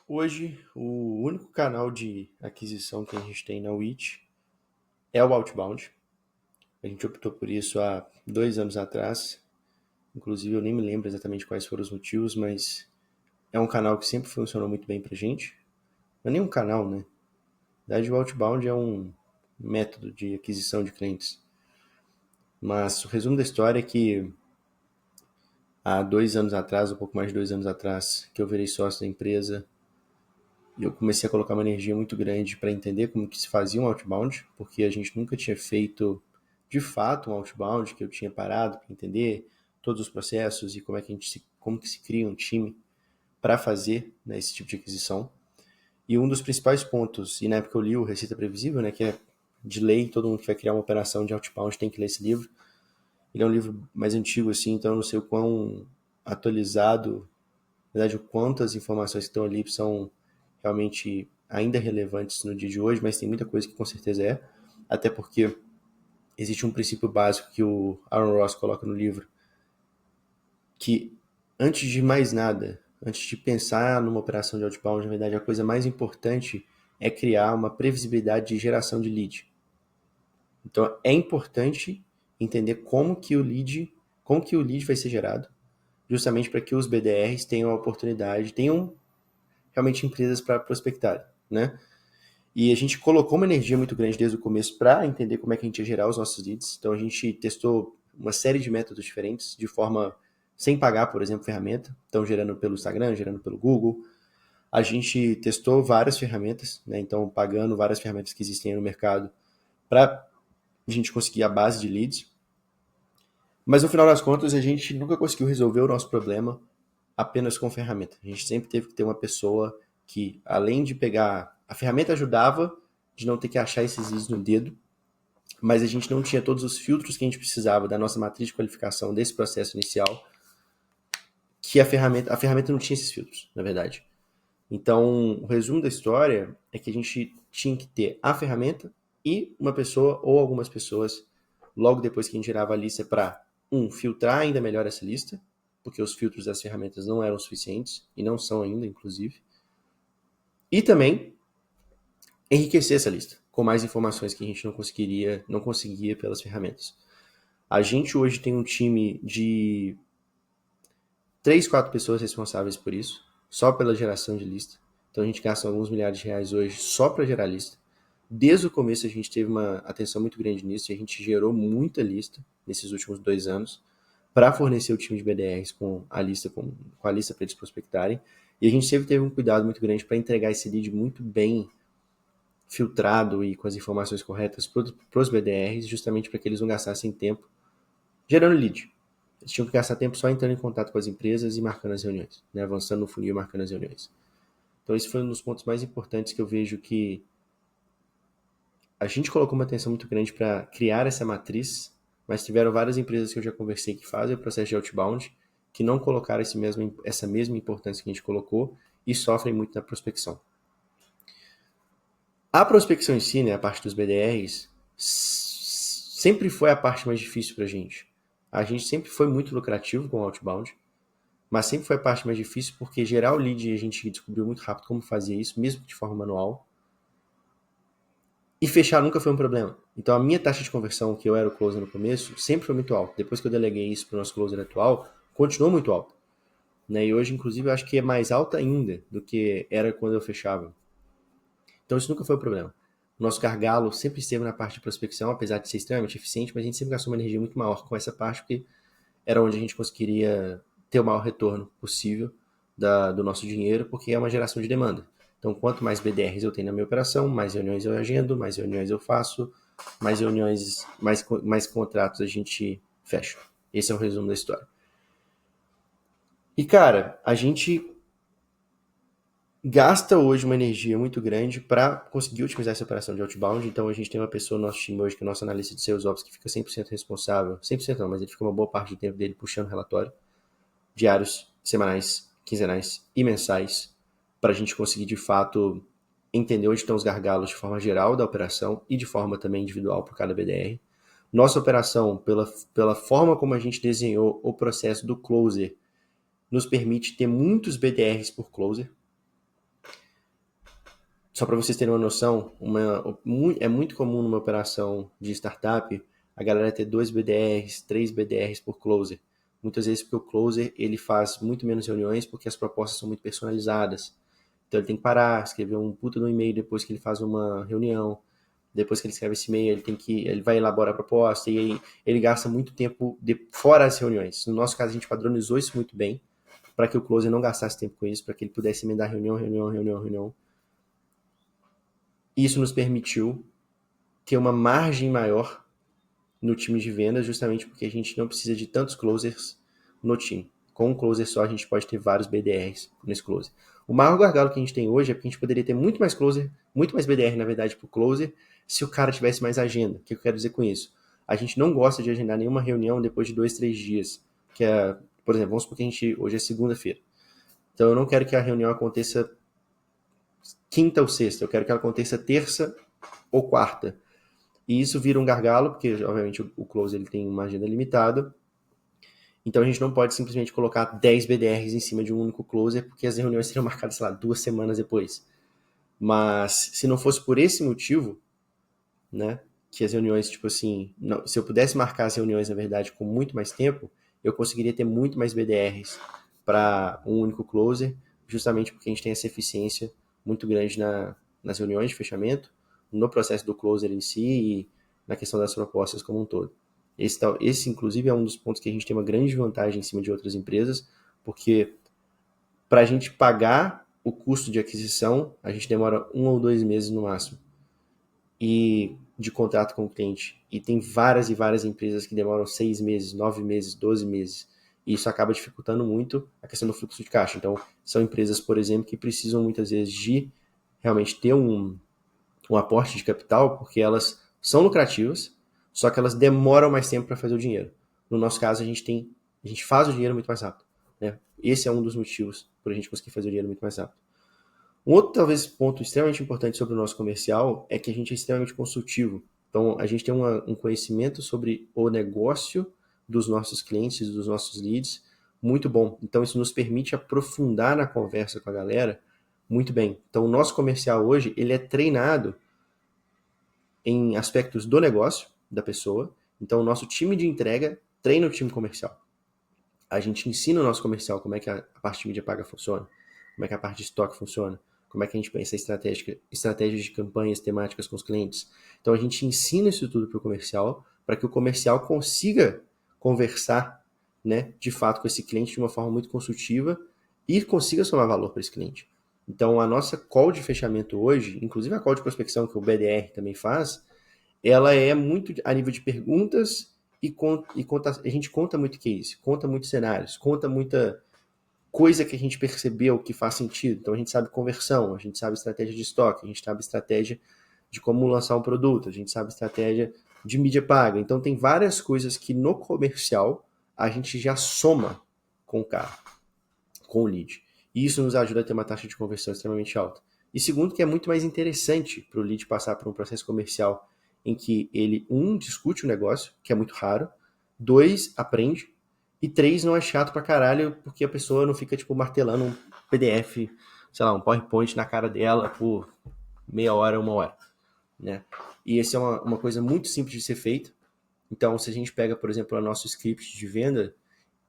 Hoje, o único canal de aquisição que a gente tem na Witch é o Outbound. A gente optou por isso há 2 anos atrás. Inclusive, eu nem me lembro exatamente quais foram os motivos, mas é um canal que sempre funcionou muito bem pra gente. Não é nem um canal, né? Na verdade, o Outbound é um método de aquisição de clientes. Mas o resumo da história é que há 2 anos atrás, um pouco mais de 2 anos atrás, que eu virei sócio da empresa, e eu comecei a colocar uma energia muito grande para entender como que se fazia um outbound, porque a gente nunca tinha feito de fato um outbound, que eu tinha parado para entender todos os processos e como é que como que se cria um time para fazer, né, esse tipo de aquisição. E um dos principais pontos, e na época eu li o Receita Previsível, né, que é de lei, todo mundo que vai criar uma operação de outbound tem que ler esse livro. Ele é um livro mais antigo, assim, então eu não sei o quão atualizado, na verdade, o quanto as informações que estão ali são realmente ainda relevantes no dia de hoje, mas tem muita coisa que com certeza é, até porque existe um princípio básico que o Aaron Ross coloca no livro, que antes de mais nada, antes de pensar numa operação de outbound, na verdade, a coisa mais importante é criar uma previsibilidade de geração de lead. Então, é importante entender como que o lead vai ser gerado, justamente para que os BDRs tenham a oportunidade, tenham realmente empresas para prospectar, né? E a gente colocou uma energia muito grande desde o começo para entender como é que a gente ia gerar os nossos leads. Então a gente testou uma série de métodos diferentes, de forma sem pagar, por exemplo, ferramenta. Então gerando pelo Instagram, gerando pelo Google. A gente testou várias ferramentas, né? Então pagando várias ferramentas que existem aí no mercado para a gente conseguir a base de leads. Mas no final das contas a gente nunca conseguiu resolver o nosso problema apenas com ferramenta. A gente sempre teve que ter uma pessoa que, além de pegar... A ferramenta ajudava de não ter que achar esses leads no dedo, mas a gente não tinha todos os filtros que a gente precisava da nossa matriz de qualificação desse processo inicial, que a ferramenta não tinha esses filtros, na verdade. Então, o resumo da história é que a gente tinha que ter a ferramenta e uma pessoa ou algumas pessoas logo depois que a gente gerava a lista para, filtrar ainda melhor essa lista, porque os filtros das ferramentas não eram suficientes, e não são ainda, inclusive. E também enriquecer essa lista com mais informações que a gente não conseguia pelas ferramentas. A gente hoje tem um time de 3, 4 pessoas responsáveis por isso, só pela geração de lista. Então a gente gasta alguns milhares de reais hoje só para gerar lista. Desde o começo a gente teve uma atenção muito grande nisso e a gente gerou muita lista nesses últimos 2 anos para fornecer o time de BDRs com a lista para eles prospectarem. E a gente sempre teve um cuidado muito grande para entregar esse lead muito bem filtrado e com as informações corretas para os BDRs, justamente para que eles não gastassem tempo gerando lead. Eles tinham que gastar tempo só entrando em contato com as empresas e marcando as reuniões, né? Avançando no funil e marcando as reuniões. Então esse foi um dos pontos mais importantes que eu vejo que a gente colocou uma atenção muito grande para criar essa matriz, mas tiveram várias empresas que eu já conversei que fazem o processo de outbound que não colocaram essa mesma importância que a gente colocou e sofrem muito na prospecção. A prospecção em si, né, a parte dos BDRs, sempre foi a parte mais difícil para a gente. A gente sempre foi muito lucrativo com o outbound, mas sempre foi a parte mais difícil porque gerar o lead a gente descobriu muito rápido como fazia isso, mesmo de forma manual. E fechar nunca foi um problema. Então a minha taxa de conversão, que eu era o closer no começo, sempre foi muito alta. Depois que eu deleguei isso para o nosso closer atual, continuou muito alta. Né? E hoje, inclusive, eu acho que é mais alta ainda do que era quando eu fechava. Então isso nunca foi um problema. O nosso gargalo sempre esteve na parte de prospecção, apesar de ser extremamente eficiente, mas a gente sempre gastou uma energia muito maior com essa parte, porque era onde a gente conseguiria ter o maior retorno possível do nosso dinheiro, porque é uma geração de demanda. Então, quanto mais BDRs eu tenho na minha operação, mais reuniões eu agendo, mais reuniões eu faço, mais reuniões, mais contratos a gente fecha. Esse é o resumo da história. E, cara, a gente gasta hoje uma energia muito grande para conseguir otimizar essa operação de outbound. Então, a gente tem uma pessoa no nosso time hoje, que é o nosso analista de Sales Ops, que fica 100% responsável, 100% não, mas ele fica uma boa parte do tempo dele puxando relatório, diários, semanais, quinzenais e mensais, para a gente conseguir de fato entender onde estão os gargalos de forma geral da operação e de forma também individual por cada BDR. Nossa operação, pela forma como a gente desenhou o processo do closer, nos permite ter muitos BDRs por closer. Só para vocês terem uma noção, é muito comum numa operação de startup a galera ter 2 BDRs, 3 BDRs por closer. Muitas vezes porque o closer ele faz muito menos reuniões porque as propostas são muito personalizadas. Então ele tem que parar, escrever um puta no e-mail depois que ele faz uma reunião. Depois que ele escreve esse e-mail, ele vai elaborar a proposta e aí ele gasta muito tempo fora as reuniões. No nosso caso, a gente padronizou isso muito bem para que o closer não gastasse tempo com isso, para que ele pudesse emendar reunião. Isso nos permitiu ter uma margem maior no time de vendas, justamente porque a gente não precisa de tantos closers no time. Com um closer só, a gente pode ter vários BDRs nesse closer. O maior gargalo que a gente tem hoje é porque a gente poderia ter muito mais closer, muito mais BDR, na verdade, para o closer, se o cara tivesse mais agenda. O que eu quero dizer com isso? A gente não gosta de agendar nenhuma reunião depois de 2, 3 dias. Que é, por exemplo, vamos supor que hoje é segunda-feira. Então eu não quero que a reunião aconteça quinta ou sexta, eu quero que ela aconteça terça ou quarta. E isso vira um gargalo, porque obviamente o close ele tem uma agenda limitada. Então a gente não pode simplesmente colocar 10 BDRs em cima de um único closer, porque as reuniões seriam marcadas, sei lá, 2 semanas depois. Mas se não fosse por esse motivo, né, que as reuniões, tipo assim, não, se eu pudesse marcar as reuniões, na verdade, com muito mais tempo, eu conseguiria ter muito mais BDRs para um único closer, justamente porque a gente tem essa eficiência muito grande nas reuniões de fechamento, no processo do closer em si e na questão das propostas como um todo. Esse, inclusive, é um dos pontos que a gente tem uma grande vantagem em cima de outras empresas, porque para a gente pagar o custo de aquisição, a gente demora 1 ou 2 meses no máximo e de contrato com o cliente. E tem várias e várias empresas que demoram 6 meses, 9 meses, 12 meses. E isso acaba dificultando muito a questão do fluxo de caixa. Então, são empresas, por exemplo, que precisam muitas vezes de realmente ter um aporte de capital, porque elas são lucrativas, só que elas demoram mais tempo para fazer o dinheiro. No nosso caso, a gente faz o dinheiro muito mais rápido. Né? Esse é um dos motivos para a gente conseguir fazer o dinheiro muito mais rápido. Um outro, talvez, ponto extremamente importante sobre o nosso comercial é que a gente é extremamente consultivo. Então, a gente tem um conhecimento sobre o negócio dos nossos clientes, dos nossos leads, muito bom. Então, isso nos permite aprofundar na conversa com a galera muito bem. Então, o nosso comercial hoje, ele é treinado em aspectos do negócio da pessoa. Então, o nosso time de entrega treina o time comercial. A gente ensina o nosso comercial como é que a parte de mídia paga funciona, como é que a parte de estoque funciona, como é que a gente pensa estratégias de campanhas temáticas com os clientes. Então a gente ensina isso tudo para o comercial, para que o comercial consiga conversar, né, de fato com esse cliente de uma forma muito consultiva e consiga somar valor para esse cliente. Então a nossa call de fechamento hoje, inclusive a call de prospecção que o BDR também faz, ela é muito a nível de perguntas a gente conta muito case, conta muitos cenários, conta muita coisa que a gente percebeu que faz sentido. Então a gente sabe conversão, a gente sabe estratégia de estoque, a gente sabe estratégia de como lançar um produto, a gente sabe estratégia de mídia paga. Então tem várias coisas que no comercial a gente já soma com o cara, com o lead. E isso nos ajuda a ter uma taxa de conversão extremamente alta. E segundo, que é muito mais interessante para o lead passar por um processo comercial em que ele, discute o negócio, que é muito raro, 2, aprende, e 3, não é chato pra caralho, porque a pessoa não fica, tipo, martelando um PDF, sei lá, um PowerPoint na cara dela por meia hora, 1 hora, né? E essa é uma coisa muito simples de ser feita. Então, se a gente pega, por exemplo, o nosso script de venda,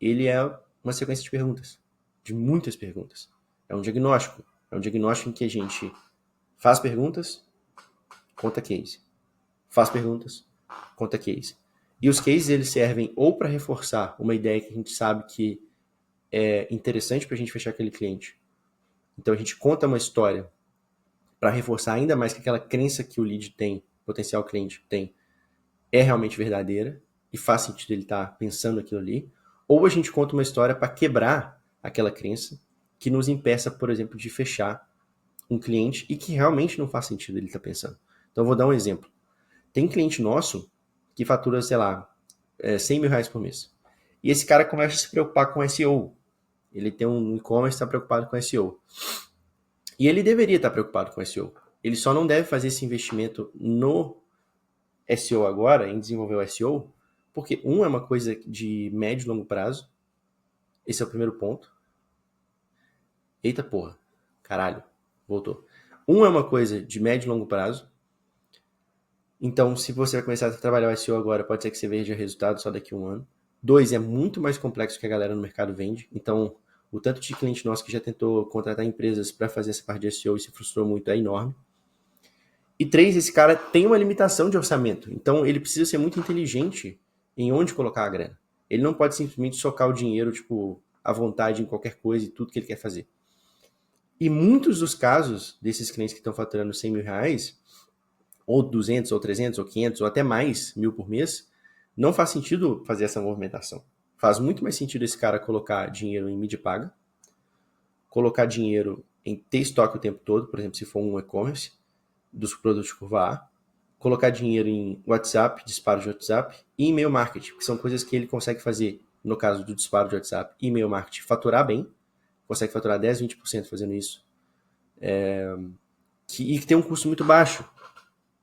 ele é uma sequência de perguntas, de muitas perguntas. É um diagnóstico. É um diagnóstico em que a gente faz perguntas, conta case. Faz perguntas, conta case. E os cases eles servem ou para reforçar uma ideia que a gente sabe que é interessante para a gente fechar aquele cliente. Então a gente conta uma história para reforçar ainda mais que aquela crença que o lead tem, potencial cliente tem, é realmente verdadeira e faz sentido ele estar pensando aquilo ali. Ou a gente conta uma história para quebrar aquela crença que nos impeça, por exemplo, de fechar um cliente e que realmente não faz sentido ele estar pensando. Então eu vou dar um exemplo. Tem cliente nosso que fatura, sei lá, 100 mil reais por mês. E esse cara começa a se preocupar com SEO. Ele tem um e-commerce e está preocupado com SEO. E ele deveria estar preocupado com SEO. Ele só não deve fazer esse investimento no SEO agora, em desenvolver o SEO, porque é uma coisa de médio e longo prazo. Esse é o primeiro ponto. Eita porra. Caralho. Voltou. Um é uma coisa de médio e longo prazo. Então, se você vai começar a trabalhar o SEO agora, pode ser que você veja resultado só daqui a um ano. Dois, é muito mais complexo que a galera no mercado vende. Então, o tanto de cliente nosso que já tentou contratar empresas para fazer essa parte de SEO e se frustrou muito é enorme. E três, esse cara tem uma limitação de orçamento. Então, ele precisa ser muito inteligente em onde colocar a grana. Ele não pode simplesmente socar o dinheiro, tipo, à vontade em qualquer coisa e tudo que ele quer fazer. E muitos dos casos desses clientes que estão faturando 100 mil reais, ou 200, ou 300, ou 500, ou até mais mil por mês, não faz sentido fazer essa movimentação. Faz muito mais sentido esse cara colocar dinheiro em mídia paga, colocar dinheiro em ter estoque o tempo todo, por exemplo, se for um e-commerce, dos produtos curva A, colocar dinheiro em WhatsApp, disparo de WhatsApp e e-mail marketing, que são coisas que ele consegue fazer, no caso do disparo de WhatsApp e e-mail marketing, faturar bem, consegue faturar 10, 20% fazendo isso, e que tem um custo muito baixo.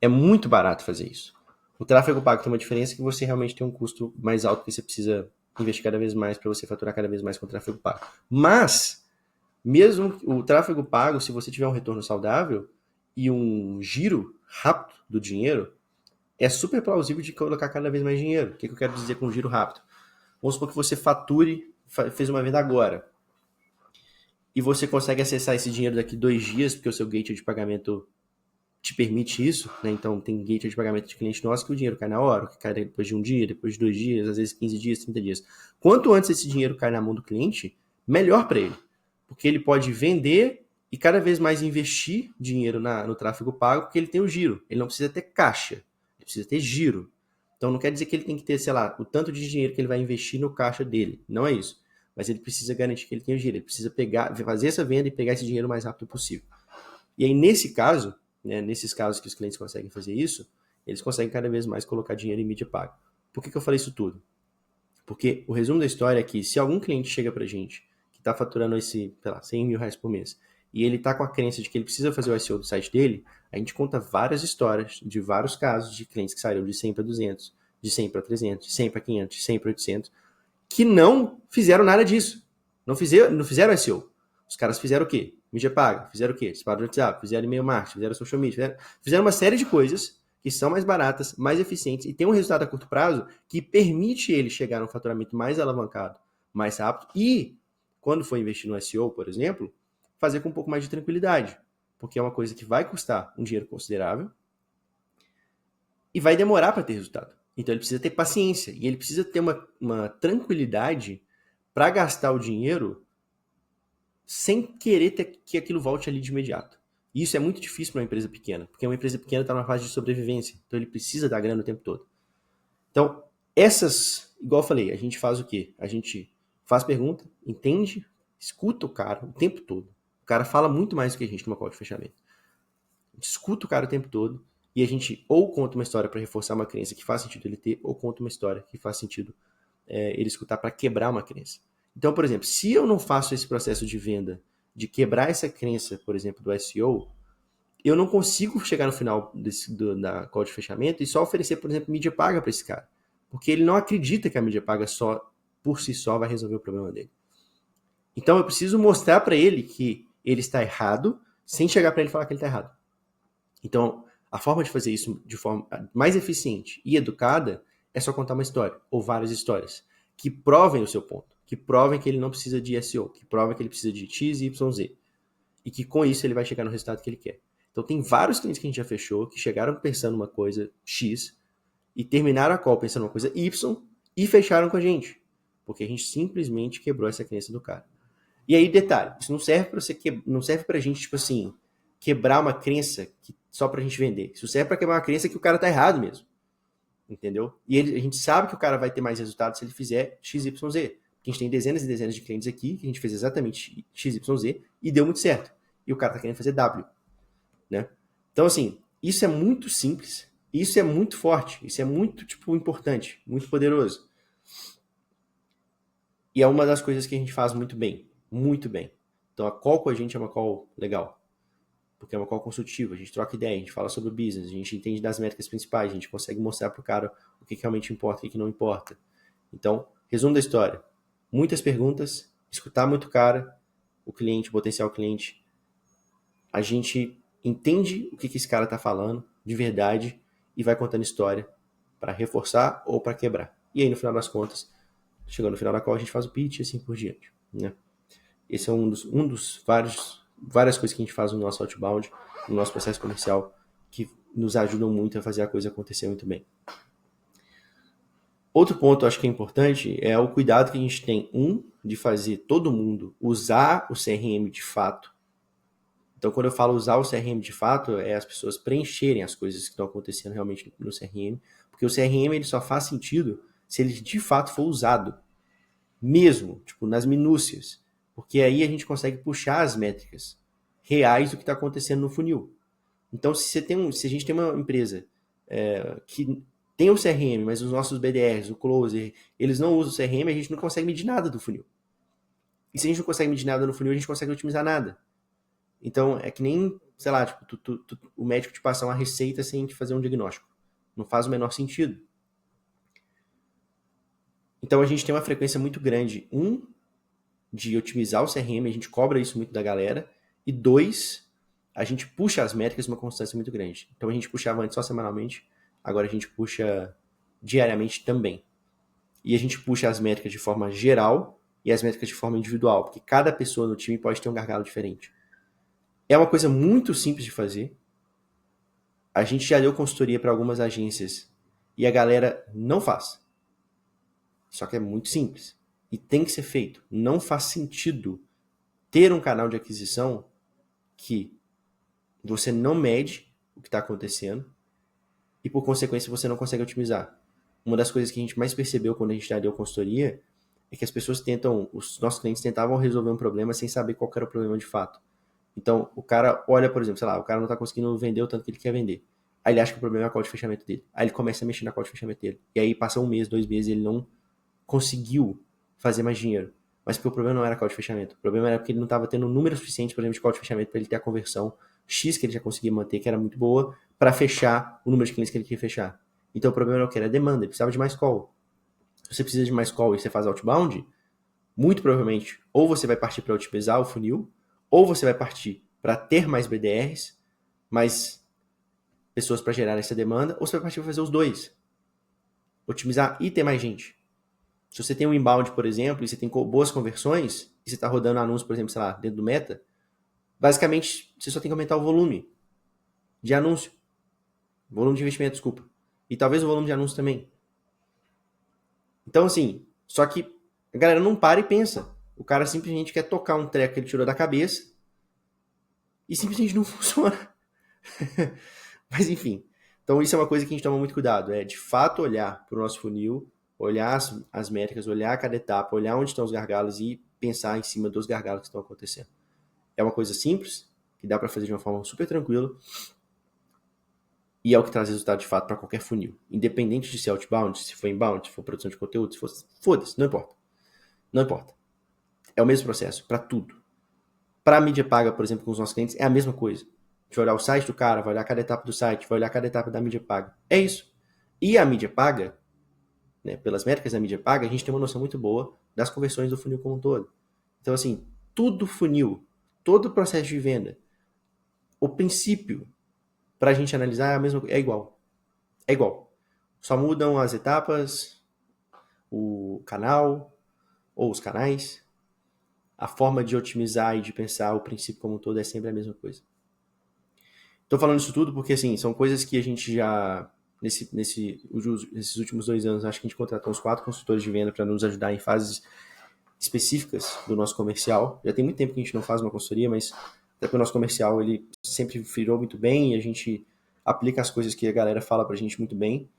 É muito barato fazer isso. O tráfego pago tem uma diferença que você realmente tem um custo mais alto que você precisa investir cada vez mais para você faturar cada vez mais com o tráfego pago. Mas, mesmo o tráfego pago, se você tiver um retorno saudável e um giro rápido do dinheiro, é super plausível de colocar cada vez mais dinheiro. O que eu quero dizer com giro rápido? Vamos supor que você fature, fez uma venda agora, e você consegue acessar esse dinheiro daqui 2 dias, porque o seu gateway de pagamento te permite isso, né? Então tem gateway de pagamento de cliente nosso que o dinheiro cai na hora, que cai depois de um dia, depois de 2 dias, às vezes 15 dias, 30 dias. Quanto antes esse dinheiro cai na mão do cliente, melhor para ele. Porque ele pode vender e cada vez mais investir dinheiro no tráfego pago, porque ele tem o giro. Ele não precisa ter caixa, ele precisa ter giro. Então não quer dizer que ele tem que ter, sei lá, o tanto de dinheiro que ele vai investir no caixa dele. Não é isso. Mas ele precisa garantir que ele tem o giro. Ele precisa fazer essa venda e pegar esse dinheiro o mais rápido possível. E aí, nesse caso, né, nesses casos que os clientes conseguem fazer isso, eles conseguem cada vez mais colocar dinheiro em mídia paga. Por que eu falei isso tudo? Porque o resumo da história é que se algum cliente chega pra gente que está faturando sei lá, 100 mil reais por mês e ele está com a crença de que ele precisa fazer o SEO do site dele, a gente conta várias histórias de vários casos de clientes que saíram de 100 para 200, de 100 para 300, de 100 para 500, de 100 para 800, que não fizeram nada disso. Não fizeram SEO. Os caras fizeram o quê? Mídia paga. Fizeram o quê? Disparo de WhatsApp. Fizeram e-mail marketing. Fizeram social media. Fizeram uma série de coisas que são mais baratas, mais eficientes e tem um resultado a curto prazo que permite ele chegar num faturamento mais alavancado, mais rápido e, quando for investir no SEO, por exemplo, fazer com um pouco mais de tranquilidade. Porque é uma coisa que vai custar um dinheiro considerável e vai demorar para ter resultado. Então ele precisa ter paciência e ele precisa ter uma tranquilidade para gastar o dinheiro sem querer que aquilo volte ali de imediato. E isso é muito difícil para uma empresa pequena, porque uma empresa pequena está numa fase de sobrevivência, então ele precisa dar grana o tempo todo. Então, igual eu falei, a gente faz o quê? A gente faz pergunta, entende, escuta o cara o tempo todo. O cara fala muito mais do que a gente numa call de fechamento. A gente escuta o cara o tempo todo e a gente ou conta uma história para reforçar uma crença que faz sentido ele ter, ou conta uma história que faz sentido ele escutar para quebrar uma crença. Então, por exemplo, se eu não faço esse processo de venda, de quebrar essa crença, por exemplo, do SEO, eu não consigo chegar no final da call de fechamento e só oferecer, por exemplo, mídia paga para esse cara. Porque ele não acredita que a mídia paga só, por si só, vai resolver o problema dele. Então eu preciso mostrar para ele que ele está errado, sem chegar para ele e falar que ele está errado. Então, a forma de fazer isso de forma mais eficiente e educada é só contar uma história, ou várias histórias, que provem o seu ponto, que provem que ele não precisa de SEO, que provem que ele precisa de X, Y, Z. E que com isso ele vai chegar no resultado que ele quer. Então tem vários clientes que a gente já fechou, que chegaram pensando uma coisa X, e terminaram a call pensando uma coisa Y, e fecharam com a gente. Porque a gente simplesmente quebrou essa crença do cara. E aí, detalhe, isso não serve pra você não serve pra gente, tipo assim, quebrar uma crença só pra gente vender. Isso serve pra quebrar uma crença que o cara tá errado mesmo. Entendeu? E a gente sabe que o cara vai ter mais resultado se ele fizer XYZ. Porque a gente tem dezenas e dezenas de clientes aqui, que a gente fez exatamente XYZ e deu muito certo. E o cara tá querendo fazer W. Né? Então, assim, isso é muito simples, isso é muito forte, isso é muito, tipo, importante, muito poderoso. E é uma das coisas que a gente faz muito bem, muito bem. Então, a call com a gente é uma call legal, porque é uma call consultiva, a gente troca ideia, a gente fala sobre o business, a gente entende das métricas principais, a gente consegue mostrar pro cara o que realmente importa e o que não importa. Então, resumo da história, muitas perguntas, escutar muito o cara, o cliente, o potencial cliente, a gente entende o que esse cara tá falando de verdade e vai contando história para reforçar ou para quebrar. E aí, no final das contas, chegando no final da call, a gente faz o pitch e assim por diante, né? Esse é um dos várias coisas que a gente faz no nosso outbound, no nosso processo comercial, que nos ajudam muito a fazer a coisa acontecer muito bem. Outro ponto, acho que é importante, é o cuidado que a gente tem, de fazer todo mundo usar o CRM de fato. Então, quando eu falo usar o CRM de fato, é as pessoas preencherem as coisas que estão acontecendo realmente no CRM, porque o CRM ele só faz sentido se ele de fato for usado, mesmo, tipo, nas minúcias, porque aí a gente consegue puxar as métricas reais do que está acontecendo no funil. Então, se a gente tem uma empresa que tem o CRM, mas os nossos BDRs, o Closer, eles não usam o CRM, a gente não consegue medir nada do funil. E se a gente não consegue medir nada no funil, a gente não consegue otimizar nada. Então, é que nem, sei lá, tipo, o médico te passar uma receita sem a gente fazer um diagnóstico. Não faz o menor sentido. Então, a gente tem uma frequência muito grande, de otimizar o CRM, a gente cobra isso muito da galera, e 2, a gente puxa as métricas uma constância muito grande. Então, a gente puxava antes só semanalmente, agora a gente puxa diariamente também. E a gente puxa as métricas de forma geral e as métricas de forma individual, porque cada pessoa no time pode ter um gargalo diferente. É uma coisa muito simples de fazer. A gente já deu consultoria para algumas agências e a galera não faz. Só que é muito simples. E tem que ser feito. Não faz sentido ter um canal de aquisição que você não mede o que está acontecendo e, por consequência, você não consegue otimizar. Uma das coisas que a gente mais percebeu quando a gente já deu consultoria é que as pessoas os nossos clientes tentavam resolver um problema sem saber qual era o problema de fato. Então, o cara olha, por exemplo, sei lá, o cara não está conseguindo vender o tanto que ele quer vender. Aí ele acha que o problema é a call de fechamento dele. Aí ele começa a mexer na call de fechamento dele. E aí passa 1 mês, 2 meses, ele não conseguiu fazer mais dinheiro. Mas porque o problema não era a call de fechamento. O problema era porque ele não estava tendo um número suficiente, por exemplo, de call de fechamento para ele ter a conversão X que ele já conseguia manter, que era muito boa, para fechar o número de clientes que ele queria fechar. Então o problema era o que? Era a demanda, ele precisava de mais call. Se você precisa de mais call e você faz outbound, muito provavelmente, ou você vai partir para otimizar o funil, ou você vai partir para ter mais BDRs, mais pessoas para gerar essa demanda, ou você vai partir para fazer os dois. Otimizar e ter mais gente. Se você tem um inbound, por exemplo, e você tem boas conversões, e você está rodando anúncios, por exemplo, sei lá, dentro do Meta, basicamente você só tem que aumentar o volume de anúncio. Volume de investimento, desculpa. E talvez o volume de anúncio também. Então, assim, só que a galera não para e pensa. O cara simplesmente quer tocar um treco que ele tirou da cabeça e simplesmente não funciona. Mas enfim, então isso é uma coisa que a gente toma muito cuidado, é de fato olhar para o nosso funil, olhar as métricas, olhar cada etapa, olhar onde estão os gargalos e pensar em cima dos gargalos que estão acontecendo. É uma coisa simples, que dá para fazer de uma forma super tranquila e é o que traz resultado de fato para qualquer funil. Independente de ser outbound, se for inbound, se for produção de conteúdo, se for... Foda-se, não importa. Não importa. É o mesmo processo para tudo. Para a mídia paga, por exemplo, com os nossos clientes, é a mesma coisa. A gente vai olhar o site do cara, vai olhar cada etapa do site, vai olhar cada etapa da mídia paga. É isso. E a mídia paga, né, pelas métricas da mídia paga, a gente tem uma noção muito boa das conversões do funil como um todo. Então, assim, tudo funil, todo o processo de venda, o princípio para a gente analisar é igual. É igual. Só mudam as etapas, o canal ou os canais. A forma de otimizar e de pensar o princípio como um todo é sempre a mesma coisa. Tô falando isso tudo porque, assim, são coisas que a gente já, nesses últimos 2 anos, acho que a gente contratou uns 4 consultores de venda para nos ajudar em fases específicas do nosso comercial. Já tem muito tempo que a gente não faz uma consultoria, mas até porque o nosso comercial, ele sempre virou muito bem e a gente aplica as coisas que a galera fala pra gente muito bem.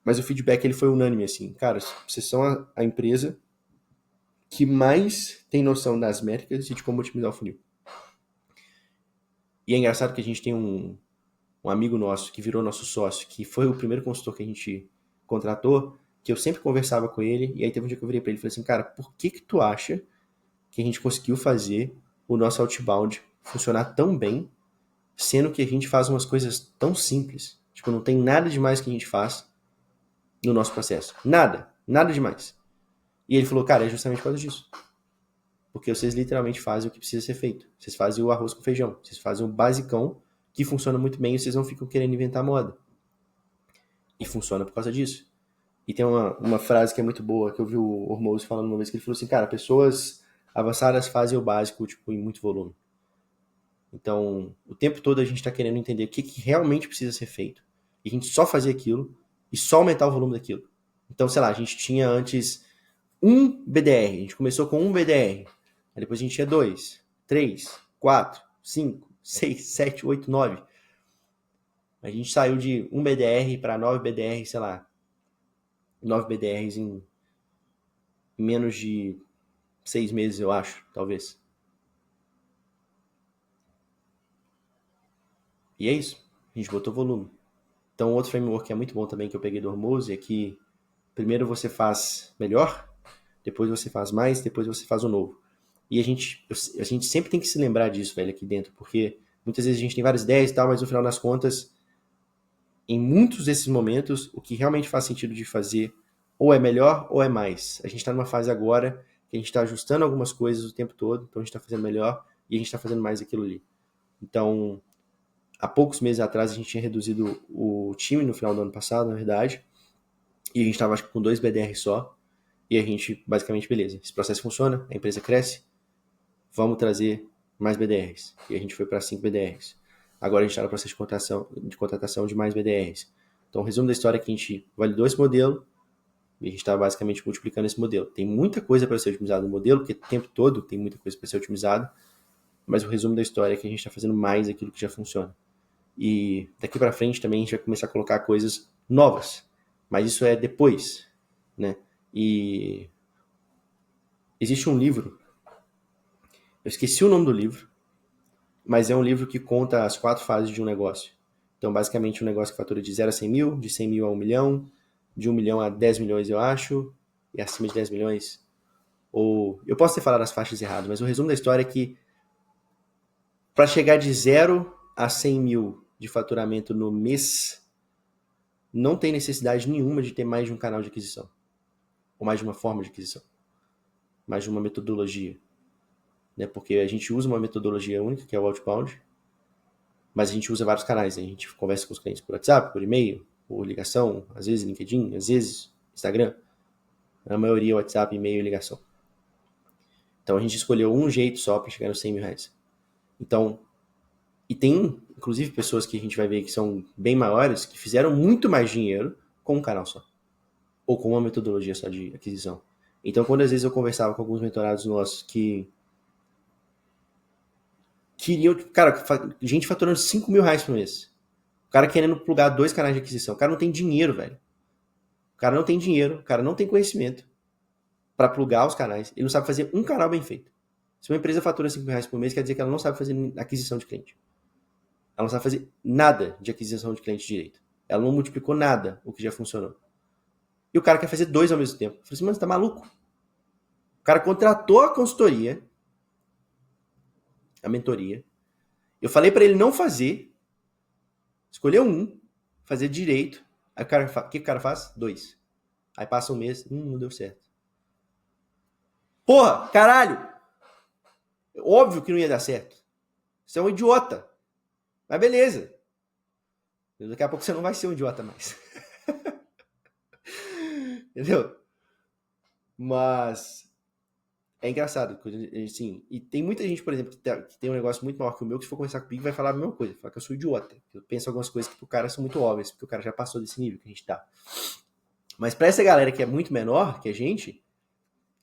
Mas o feedback, ele foi unânime, assim. Cara, vocês são a empresa que mais tem noção das métricas e de como otimizar o funil. E é engraçado que a gente tem um amigo nosso que virou nosso sócio, que foi o primeiro consultor que a gente contratou, que eu sempre conversava com ele, e aí teve um dia que eu virei pra ele e falei assim, cara, por que tu acha que a gente conseguiu fazer o nosso outbound funcionar tão bem, sendo que a gente faz umas coisas tão simples? Tipo, não tem nada demais que a gente faz no nosso processo. Nada. Nada demais. E ele falou, cara, é justamente por causa disso. Porque vocês literalmente fazem o que precisa ser feito. Vocês fazem o arroz com feijão. Vocês fazem o basicão, que funciona muito bem, e vocês não ficam querendo inventar moda. E funciona por causa disso. E tem uma frase que é muito boa, que eu vi o Hormozy falando uma vez, que ele falou assim, cara, pessoas avançadas fazem o básico, tipo, em muito volume. Então, o tempo todo a gente está querendo entender o que realmente precisa ser feito. E a gente só fazer aquilo e só aumentar o volume daquilo. Então, sei lá, a gente tinha antes um BDR. A gente começou com um BDR. Aí depois a gente tinha 2, 3, 4, 5, 6, 7, 8, 9. A gente saiu de um BDR para 9 BDR, sei lá. 9 BDRs em menos de 6 meses, eu acho, talvez. E é isso. A gente botou volume. Então, outro framework que é muito bom também que eu peguei do Hormozy é que primeiro você faz melhor, depois você faz mais, depois você faz o novo. E a gente sempre tem que se lembrar disso, velho, aqui dentro, porque muitas vezes a gente tem várias ideias e tal, mas no final das contas, em muitos desses momentos, o que realmente faz sentido de fazer ou é melhor ou é mais. A gente está numa fase agora que a gente está ajustando algumas coisas o tempo todo, então a gente está fazendo melhor e a gente está fazendo mais aquilo ali. Então, há poucos meses atrás a gente tinha reduzido o time no final do ano passado, na verdade, e a gente estava com 2 BDR só, e a gente, basicamente, beleza, esse processo funciona, a empresa cresce, vamos trazer mais BDRs. E a gente foi para 5 BDRs. Agora a gente está no processo de contratação de mais BDRs. Então, o resumo da história é que a gente validou esse modelo e a gente está basicamente multiplicando esse modelo. Tem muita coisa para ser otimizada no modelo, porque o tempo todo tem muita coisa para ser otimizada, mas o resumo da história é que a gente está fazendo mais aquilo que já funciona. E daqui para frente também a gente vai começar a colocar coisas novas, mas isso é depois, né? E existe um livro, eu esqueci o nome do livro, mas é um livro que conta as 4 fases de um negócio. Então, basicamente, um negócio que fatura de 0 a 100 mil, de 100 mil a 1 milhão, de 1 milhão a 10 milhões, eu acho, e acima de 10 milhões. Ou eu posso ter falado as faixas erradas, mas o resumo da história é que para chegar de 0 a 100 mil de faturamento no mês, não tem necessidade nenhuma de ter mais de um canal de aquisição, ou mais de uma forma de aquisição, mais de uma metodologia. Né? Porque a gente usa uma metodologia única, que é o outbound, mas a gente usa vários canais, né? A gente conversa com os clientes por WhatsApp, por e-mail, por ligação, às vezes LinkedIn, às vezes Instagram. A maioria é WhatsApp, e-mail e ligação. Então a gente escolheu um jeito só para chegar nos 100 mil reais. Então, e tem inclusive pessoas que a gente vai ver que são bem maiores, que fizeram muito mais dinheiro com um canal só. Ou com uma metodologia só de aquisição. Então, quando às vezes eu conversava com alguns mentorados nossos que queriam, cara, gente faturando 5 mil reais por mês. O cara querendo plugar 2 canais de aquisição. O cara não tem dinheiro, velho. O cara não tem dinheiro, o cara não tem conhecimento para plugar os canais. Ele não sabe fazer um canal bem feito. Se uma empresa fatura 5 mil reais por mês, quer dizer que ela não sabe fazer aquisição de cliente. Ela não sabe fazer nada de aquisição de cliente direito. Ela não multiplicou nada o que já funcionou. E o cara quer fazer 2 ao mesmo tempo. Eu falei assim, mano, você tá maluco? O cara contratou a consultoria, a mentoria. Eu falei para ele não fazer, escolheu um, fazer direito. Aí o que o cara faz? 2. Aí passa um mês, não deu certo. Porra, caralho! Óbvio que não ia dar certo. Você é um idiota. Mas beleza. Daqui a pouco você não vai ser um idiota mais. Entendeu? Mas é engraçado, assim, e tem muita gente, por exemplo, que tem um negócio muito maior que o meu, que se for conversar comigo vai falar a mesma coisa, falar que eu sou idiota, que eu penso algumas coisas que pro cara são muito óbvias, porque o cara já passou desse nível que a gente tá. Mas pra essa galera que é muito menor que a gente,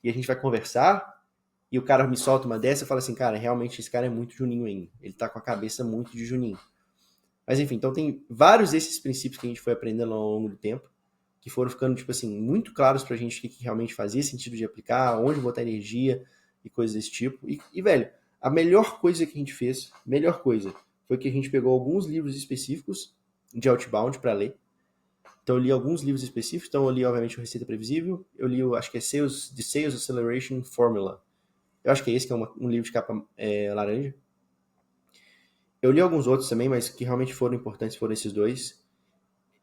e a gente vai conversar, e o cara me solta uma dessa, eu falo assim, cara, realmente esse cara é muito Juninho ainda, ele tá com a cabeça muito de Juninho. Mas enfim, então tem vários desses princípios que a gente foi aprendendo ao longo do tempo, que foram ficando, tipo assim, muito claros pra gente o que realmente fazia sentido de aplicar, onde botar energia e coisas desse tipo. E, velho, a melhor coisa que a gente fez, melhor coisa, foi que a gente pegou alguns livros específicos de outbound para ler. Então eu li alguns livros específicos, então eu li, obviamente, o Receita Previsível, eu li, acho que é The Sales Acceleration Formula. Eu acho que é esse, que é um livro de capa laranja. Eu li alguns outros também, mas que realmente foram importantes foram esses dois.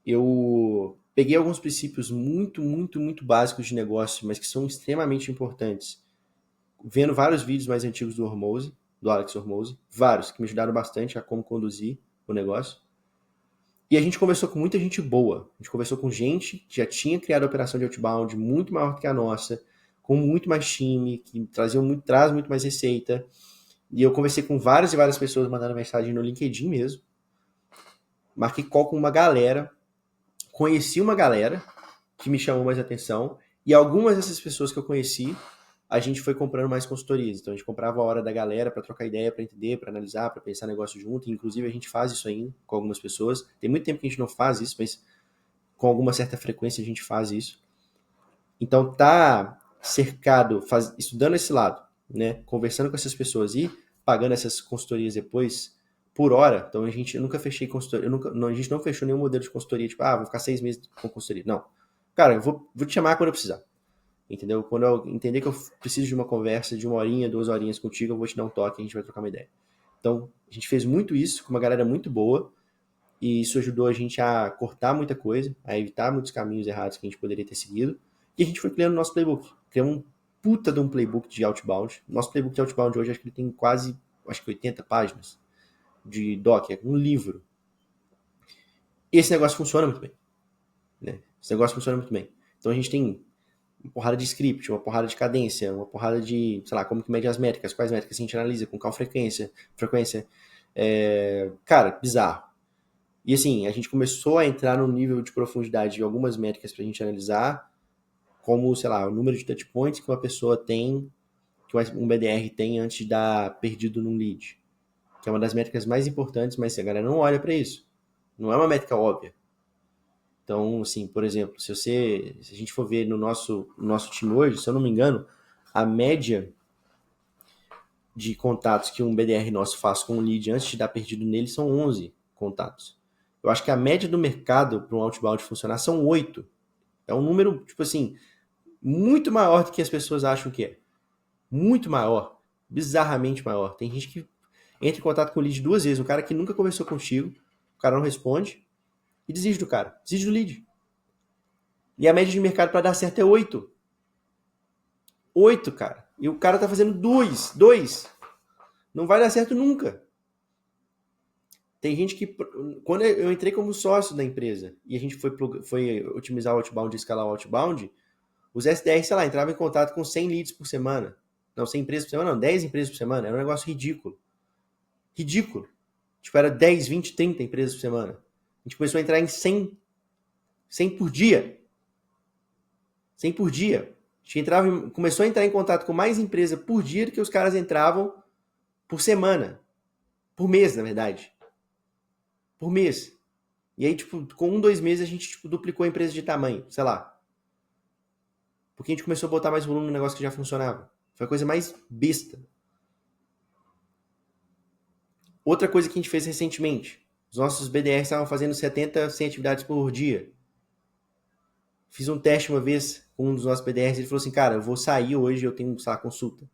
Eu peguei alguns princípios muito, muito, muito básicos de negócio, mas que são extremamente importantes. vendo vários vídeos mais antigos do Hormozi, do Alex Hormozi, vários, que me ajudaram bastante a como conduzir o negócio. E a gente conversou com muita gente boa. A gente conversou com gente que já tinha criado a operação de outbound muito maior que a nossa, com muito mais time, que traz muito mais receita. E eu conversei com várias e várias pessoas mandando mensagem no LinkedIn mesmo. Marquei call com uma galera, conheci uma galera que me chamou mais atenção, e algumas dessas pessoas que eu conheci, a gente foi comprando mais consultorias. Então a gente comprava a hora da galera para trocar ideia, para entender, para analisar, para pensar negócio junto. E, inclusive a gente faz isso ainda com algumas pessoas. Tem muito tempo que a gente não faz isso, mas com alguma certa frequência a gente faz isso. Então tá cercado, estudando esse lado, né, conversando com essas pessoas e pagando essas consultorias depois por hora. Então a gente nunca fechei consultoria, a gente não fechou nenhum modelo de consultoria, tipo, vou ficar 6 meses com consultoria. Não. Cara, eu vou te chamar quando eu precisar. Entendeu? Quando eu entender que eu preciso de uma conversa de 1 horinha, 2 horinhas contigo, eu vou te dar um toque e a gente vai trocar uma ideia. Então, a gente fez muito isso com uma galera muito boa e isso ajudou a gente a cortar muita coisa, a evitar muitos caminhos errados que a gente poderia ter seguido. E a gente foi criando o nosso playbook. Criamos um puta de um playbook de outbound. Nosso playbook de outbound hoje, acho que ele tem quase, 80 páginas de doc, é um livro. E esse negócio funciona muito bem. Né? Esse negócio funciona muito bem. Então a gente tem uma porrada de script, uma porrada de cadência, uma porrada de, sei lá, como que mede as métricas, quais métricas a gente analisa, com qual frequência. Cara, bizarro. E assim, a gente começou a entrar no nível de profundidade de algumas métricas pra gente analisar, como, sei lá, o número de touchpoints que uma pessoa tem, que um BDR tem antes de dar perdido num lead. Que é uma das métricas mais importantes, mas a galera não olha para isso. Não é uma métrica óbvia. Então, assim, por exemplo, se a gente for ver no nosso time hoje, se eu não me engano, a média de contatos que um BDR nosso faz com um lead antes de dar perdido nele são 11 contatos. Eu acho que a média do mercado para um outbound funcionar são 8. É um número, tipo assim, muito maior do que as pessoas acham que é. Muito maior. Bizarramente maior. Tem gente que entra em contato com o lead 2 vezes. Um cara que nunca conversou contigo, o cara não responde e desiste do cara. Desiste do lead. E a média de mercado para dar certo é 8. 8, cara. E o cara tá fazendo 2. Não vai dar certo nunca. Tem gente que... Quando eu entrei como sócio da empresa e a gente foi otimizar o outbound e escalar o outbound, os SDR, sei lá, entravam em contato com 100 leads por semana. Não, 100 empresas por semana, não, 10 empresas por semana. Era um negócio ridículo. Ridículo. Tipo, era 10, 20, 30 empresas por semana. A gente começou a entrar em 100 por dia. 100 por dia. A gente começou a entrar em contato com mais empresas por dia do que os caras entravam por semana. Por mês, na verdade. Por mês. E aí, tipo, com 2 meses a gente duplicou a empresa de tamanho, sei lá. Porque a gente começou a botar mais volume no negócio que já funcionava. Foi a coisa mais besta. Outra coisa que a gente fez recentemente. Os nossos BDRs estavam fazendo 70, 100 atividades por dia. Fiz um teste uma vez com um dos nossos BDRs. Ele falou assim, cara, eu vou sair hoje, eu tenho, sei lá, consulta.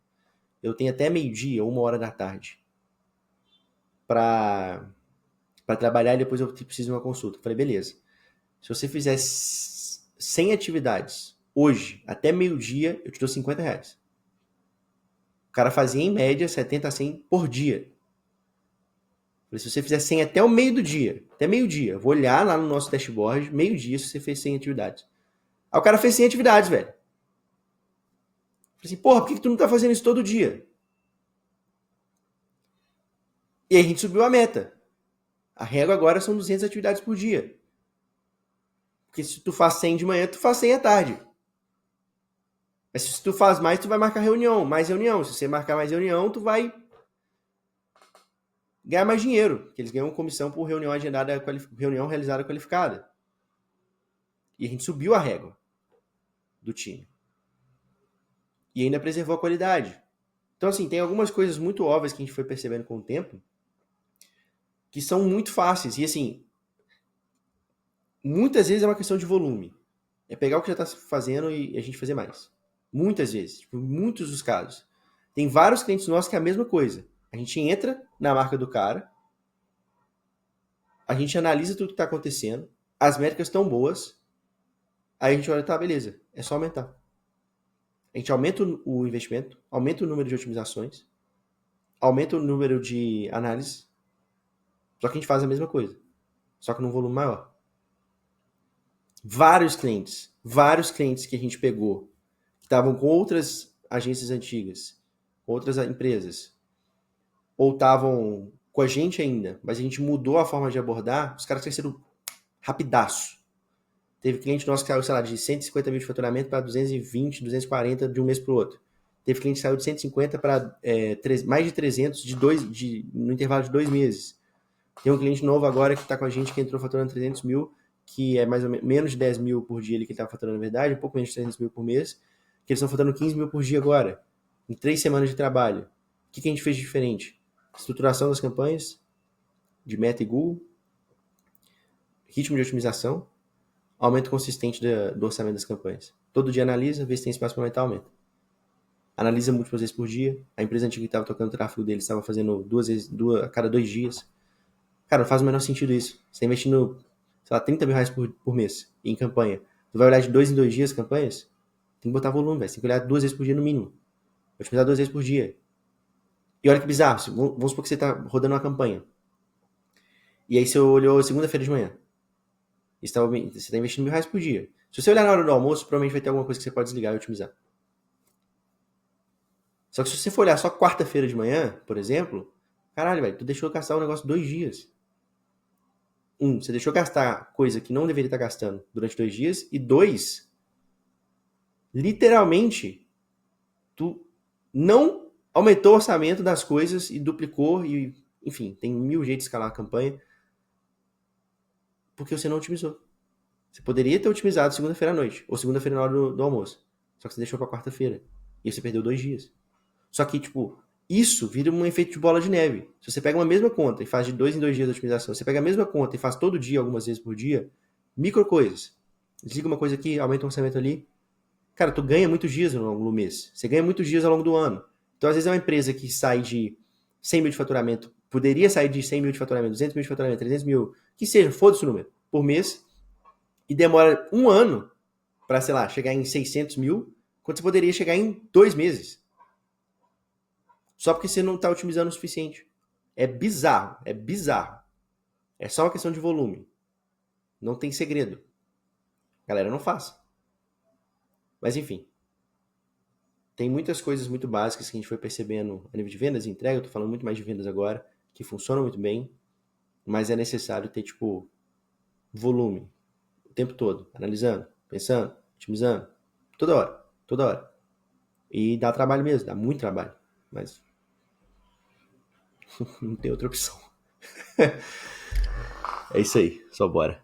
Eu tenho até meio-dia ou 1 hora da tarde para trabalhar e depois eu preciso de uma consulta. Eu falei, beleza. Se você fizer 100 atividades hoje, até meio-dia, eu te dou R$50. O cara fazia, em média, 70 a 100 por dia. Falei, se você fizer 100 até o meio do dia, até meio-dia, eu vou olhar lá no nosso dashboard, meio-dia, se você fez 100 atividades. Aí o cara fez 100 atividades, velho. Falei assim, porra, por que tu não tá fazendo isso todo dia? E aí a gente subiu a meta. A régua agora são 200 atividades por dia. Porque se tu faz 100 de manhã, tu faz 100 à tarde. Mas se tu faz mais, tu vai marcar reunião, mais reunião. Se você marcar mais reunião, tu vai ganhar mais dinheiro, porque eles ganham comissão por reunião agendada, reunião realizada qualificada. E a gente subiu a régua do time. E ainda preservou a qualidade. Então, assim, tem algumas coisas muito óbvias que a gente foi percebendo com o tempo que são muito fáceis. E, assim, muitas vezes é uma questão de volume. É pegar o que já está fazendo e a gente fazer mais. Muitas vezes. Tipo, muitos dos casos. Tem vários clientes nossos que é a mesma coisa. A gente entra na marca do cara, a gente analisa tudo que está acontecendo, as métricas estão boas, aí a gente olha, tá, beleza, é só aumentar. A gente aumenta o investimento, aumenta o número de otimizações, aumenta o número de análises, só que a gente faz a mesma coisa, só que num volume maior. Vários clientes que a gente pegou, que estavam com outras agências antigas, com outras empresas, ou estavam com a gente ainda, mas a gente mudou a forma de abordar, os caras cresceram rapidaço. Teve cliente nosso que saiu, sei lá, de 150 mil de faturamento para 220, 240 de um mês para o outro. Teve cliente que saiu de 150 para mais de 300 no intervalo de 2 meses. Tem um cliente novo agora que está com a gente, que entrou faturando 300 mil, que é mais ou menos de 10 mil por dia ele que ele está faturando na verdade, um pouco menos de 300 mil por mês, que eles estão faturando 15 mil por dia agora, em 3 semanas de trabalho. O que a gente fez de diferente? Estruturação das campanhas, de Meta e Google, ritmo de otimização, aumento consistente do orçamento das campanhas. Todo dia analisa, vê se tem espaço para aumentar, aumenta. Analisa múltiplas vezes por dia. A empresa antiga que estava tocando o tráfego deles estava fazendo a cada 2 dias. Cara, não faz o menor sentido isso. Você está investindo, sei lá, 30 mil reais por mês em campanha. Tu vai olhar de 2 em 2 dias campanhas? Tem que botar volume, velho. Você tem que olhar 2 vezes por dia no mínimo. Vai otimizar 2 vezes por dia. E olha que bizarro. Vamos supor que você está rodando uma campanha. E aí você olhou segunda-feira de manhã. Você está investindo R$ 1.000 por dia. Se você olhar na hora do almoço, provavelmente vai ter alguma coisa que você pode desligar e otimizar. Só que se você for olhar só quarta-feira de manhã, por exemplo, caralho, velho, tu deixou gastar o negócio 2 dias. Você deixou gastar coisa que não deveria estar gastando durante 2 dias. E 2, literalmente, tu não aumentou o orçamento das coisas e duplicou e, enfim, tem 1000 jeitos de escalar a campanha porque você não otimizou. Você poderia ter otimizado segunda-feira à noite ou segunda-feira na hora do almoço. Só que você deixou para quarta-feira. E você perdeu 2 dias. Só que, tipo, isso vira um efeito de bola de neve. Se você pega uma mesma conta e faz de 2 em 2 dias de otimização, você pega a mesma conta e faz todo dia, algumas vezes por dia, micro coisas. Desliga uma coisa aqui, aumenta o orçamento ali. Cara, tu ganha muitos dias ao longo do mês. Você ganha muitos dias ao longo do ano. Então, às vezes, é uma empresa que sai de 100 mil de faturamento, poderia sair de 100 mil de faturamento, 200 mil de faturamento, 300 mil, que seja, foda-se o número, por mês, e demora um ano para, sei lá, chegar em 600 mil, quando você poderia chegar em 2 meses. Só porque você não está otimizando o suficiente. É bizarro, é bizarro. É só uma questão de volume. Não tem segredo. A galera não faz. Mas enfim. Tem muitas coisas muito básicas que a gente foi percebendo a nível de vendas e entrega. Eu tô falando muito mais de vendas agora, que funcionam muito bem. Mas é necessário ter, tipo, volume. O tempo todo. Analisando, pensando, otimizando. Toda hora. Toda hora. E dá trabalho mesmo. Dá muito trabalho. Mas não tem outra opção. É isso aí. Só bora.